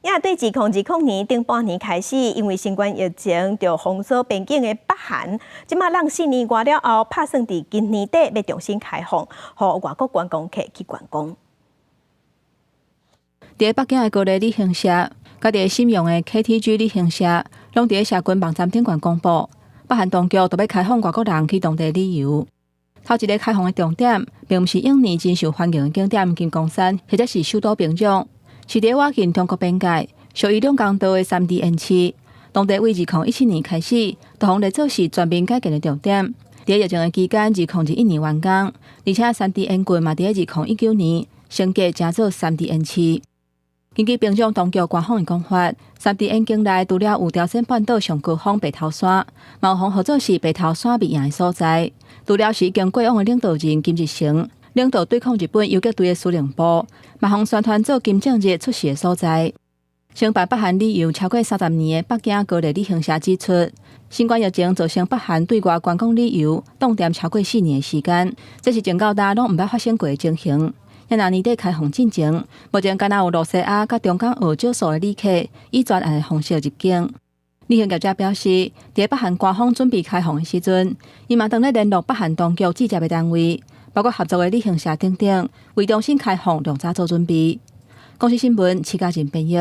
也对2020年顶半年开始，因为新冠疫情就封锁边境的北韩，即马让4年外了后，打算伫今年底要重新开放，予外国观光客去观光。伫北京的高丽旅行社，甲伫沈阳的 KTG 旅行社，拢伫社群网站顶悬公布，北韩当局就要开放外国人去当地旅游。头一个开放的重点，并毋是印尼真受欢迎的景点金刚山，或者是首都平壤。是伫靠近中国边界、属于两江道的3D 园区，当地为2017年开始，就互列做是全面改建的重点。伫疫情的期间，2021年完工，而且3D 园区嘛伫2019年升级加做3D 园区。根据平壤当局官方的讲法，3D 园区内除了有朝鲜半岛上高峰白头山，嘛有号做是白头山密营的所在。除了是已经过往的领导人金日成。领导对抗日本游击队的司令部，嘛互宣传做金正日出事的所在。承办北韩旅游超过30年的北京高丽旅行社指出，新冠疫情造成北韩对外观光旅游冻点超过4年的时间，这是前到大拢毋捌发生过的情形。也拿年底开放进前，目前敢若有罗西亚甲中港澳少数的旅客以专案的方式入境。旅行业者表示，伫北韩官方准备开放的时阵，伊嘛当咧联络北韩当局直接的单位。包括合作的旅行社等等，为重新开放量早做准备。公司新闻，齐家人编译。